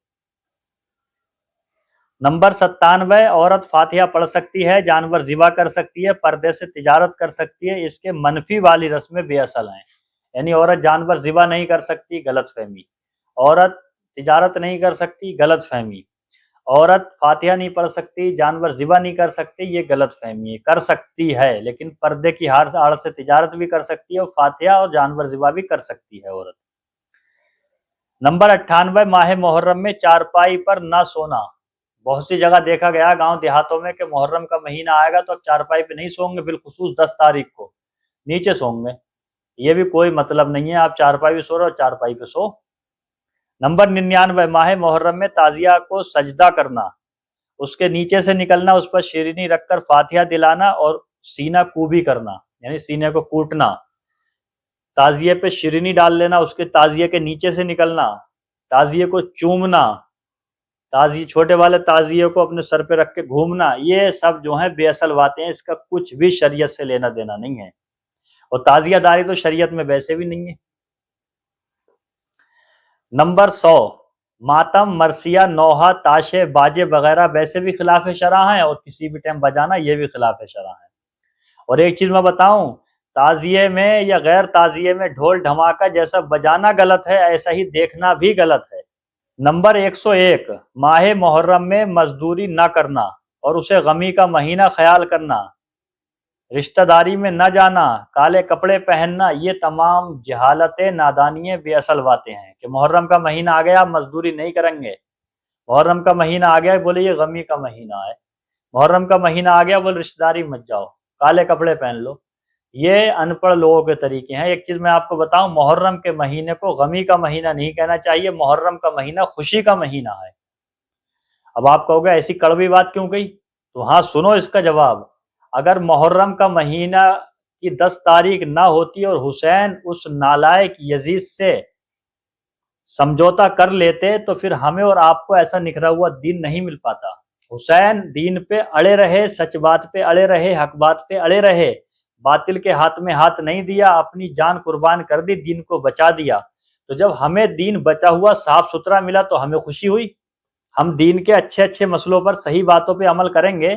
A: نمبر 97، عورت فاتحہ پڑھ سکتی ہے، جانور ذبح کر سکتی ہے، پردے سے تجارت کر سکتی ہے، اس کے منفی والی رسمیں بے اصل ہیں۔ یعنی عورت جانور ذبح نہیں کر سکتی، غلط فہمی۔ عورت تجارت نہیں کر سکتی، غلط فہمی۔ عورت فاتحہ نہیں پڑھ سکتی، جانور ذبح نہیں کر سکتی، یہ غلط فہمی ہے۔ کر سکتی ہے، لیکن پردے کی آڑ سے تجارت بھی کر سکتی ہے، اور فاتحہ اور جانور ذبح بھی کر سکتی ہے عورت۔ نمبر 98، ماہ محرم میں چارپائی پر نہ سونا۔ بہت سی جگہ دیکھا گیا گاؤں دیہاتوں میں کہ محرم کا مہینہ آئے گا تو اب چارپائی پہ نہیں سوئیں گے، بالخصوص 10 تاریخ کو نیچے سوئیں گے۔ یہ بھی کوئی مطلب نہیں ہے، آپ چارپائی پہ سو رہے ہو، چارپائی پہ سو۔ نمبر 99، ماہ محرم میں تعزیہ کو سجدہ کرنا، اس کے نیچے سے نکلنا، اس پر شیرینی رکھ کر فاتحہ دلانا اور سینہ کوبی کرنا، یعنی سینے کو کوٹنا۔ تعزیے پہ شیرینی ڈال لینا، اس کے تعزیے کے نیچے سے نکلنا، تعزیے کو چومنا، چھوٹے والے تعزیے کو اپنے سر پہ رکھ کے گھومنا، یہ سب جو ہیں بے اصل باتیں ہیں، اس کا کچھ بھی شریعت سے لینا دینا نہیں ہے، اور تعزیہ داری تو شریعت میں ویسے بھی نہیں ہے۔ نمبر 100، ماتم، مرثیہ، نوحہ، تاشے، باجے وغیرہ ویسے بھی خلاف شرع ہیں، اور کسی بھی ٹائم بجانا یہ بھی خلاف شرع ہے۔ اور ایک چیز میں بتاؤں، تعزیے میں یا غیر تعزیے میں ڈھول دھماکہ جیسا بجانا غلط ہے، ایسا ہی دیکھنا بھی غلط ہے۔ نمبر 101، ماہ محرم میں مزدوری نہ کرنا اور اسے غمی کا مہینہ خیال کرنا، رشتہ داری میں نہ جانا، کالے کپڑے پہننا، یہ تمام جہالتیں، نادانییں، بے اصل باتیں ہیں کہ محرم کا مہینہ آ گیا مزدوری نہیں کریں گے، محرم کا مہینہ آ گیا بولے یہ غمی کا مہینہ ہے، محرم کا مہینہ آ گیا بولے رشتہ داری مت جاؤ، کالے کپڑے پہن لو۔ یہ ان پڑھ لوگوں کے طریقے ہیں۔ ایک چیز میں آپ کو بتاؤں، محرم کے مہینے کو غمی کا مہینہ نہیں کہنا چاہیے، محرم کا مہینہ خوشی کا مہینہ ہے۔ اب آپ کہو گے ایسی کڑوی بات کیوں کہی؟ تو ہاں سنو اس کا جواب۔ اگر محرم کا مہینہ کی 10 تاریخ نہ ہوتی اور حسین اس نالائق یزید سے سمجھوتا کر لیتے تو پھر ہمیں اور آپ کو ایسا نکھرا ہوا دین نہیں مل پاتا۔ حسین دین پہ اڑے رہے، سچ بات پہ اڑے رہے، حق بات پہ اڑے رہے، باطل کے ہاتھ میں ہاتھ نہیں دیا، اپنی جان قربان کر دی، دین کو بچا دیا۔ تو جب ہمیں دین بچا ہوا صاف ستھرا ملا تو ہمیں خوشی ہوئی۔ ہم دین کے اچھے اچھے مسئلوں پر صحیح باتوں پہ عمل کریں گے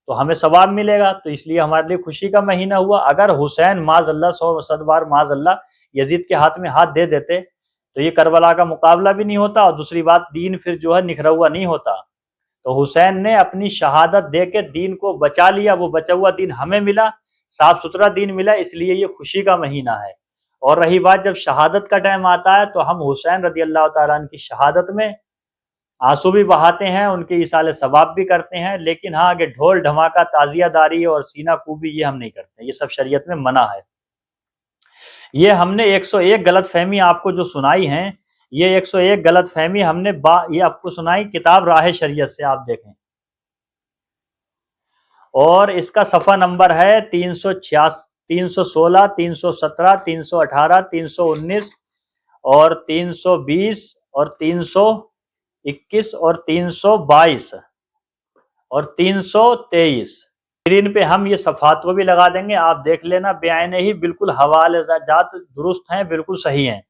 A: تو ہمیں ثواب ملے گا، تو اس لیے ہمارے لیے خوشی کا مہینہ ہوا۔ اگر حسین معاذ اللہ، 100 بار معاذ اللہ، یزید کے ہاتھ میں ہاتھ دے دیتے تو یہ کربلا کا مقابلہ بھی نہیں ہوتا، اور دوسری بات دین پھر جو ہے نکھرا ہوا نہیں ہوتا۔ تو حسین نے اپنی شہادت دے کے دین کو بچا لیا، وہ بچا ہوا دین ہمیں ملا، صاف ستھرا دین ملا، اس لیے یہ خوشی کا مہینہ ہے۔ اور رہی بات جب شہادت کا ٹائم آتا ہے تو ہم حسین رضی اللہ تعالیٰ عنہ کی شہادت میں آنسو بھی بہاتے ہیں، ان کے ایصال ثواب بھی کرتے ہیں، لیکن ہاں کہ ڈھول دھماکہ، تعزیہ داری اور سینہ کوبی یہ ہم نہیں کرتے، یہ سب شریعت میں منع ہے۔ یہ ہم نے 101 غلط فہمی آپ کو جو سنائی ہیں، یہ 101 غلط فہمی ہم نے یہ آپ کو سنائی کتاب راہ شریعت سے، آپ دیکھیں، اور اس کا صفحہ نمبر ہے 316، 317، 318، 319 اور 320 اور 321 اور 322 اور 323۔ اسکرین پہ ہم یہ صفحات کو بھی لگا دیں گے، آپ دیکھ لینا بعینے ہی، بالکل حوالے جات درست ہیں، بالکل صحیح ہیں۔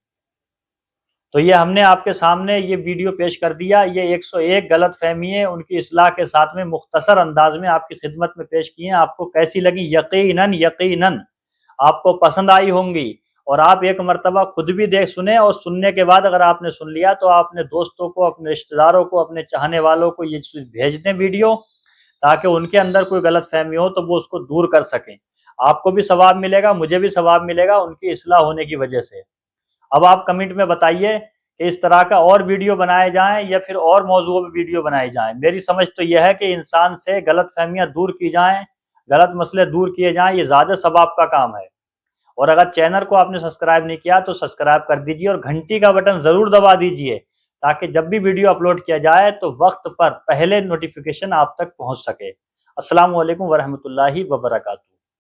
A: تو یہ ہم نے آپ کے سامنے یہ ویڈیو پیش کر دیا، یہ 101 غلط فہمی ہے، ان کی اصلاح کے ساتھ میں مختصر انداز میں آپ کی خدمت میں پیش کی ہیں۔ آپ کو کیسی لگی؟ یقیناً آپ کو پسند آئی ہوں گی، اور آپ ایک مرتبہ خود بھی دیکھ سنیں، اور سننے کے بعد اگر آپ نے سن لیا تو آپ اپنے دوستوں کو، اپنے رشتہ داروں کو، اپنے چاہنے والوں کو یہ چیز بھیج دیں ویڈیو، تاکہ ان کے اندر کوئی غلط فہمی ہو تو وہ اس کو دور کر سکیں۔ آپ کو بھی ثواب ملے گا، مجھے بھی ثواب ملے گا ان کی اصلاح ہونے کی وجہ سے۔ اب آپ کمنٹ میں بتائیے کہ اس طرح کا اور ویڈیو بنائے جائیں یا پھر اور موضوع پہ ویڈیو بنائی جائیں۔ میری سمجھ تو یہ ہے کہ انسان سے غلط فہمیاں دور کی جائیں، غلط مسئلے دور کیے جائیں، یہ زیادہ ثواب کا کام ہے۔ اور اگر چینل کو آپ نے سبسکرائب نہیں کیا تو سبسکرائب کر دیجئے، اور گھنٹی کا بٹن ضرور دبا دیجئے، تاکہ جب بھی ویڈیو اپلوڈ کیا جائے تو وقت پر پہلے نوٹیفیکیشن آپ تک پہنچ سکے۔ السلام علیکم ورحمۃ اللہ وبرکاتہ۔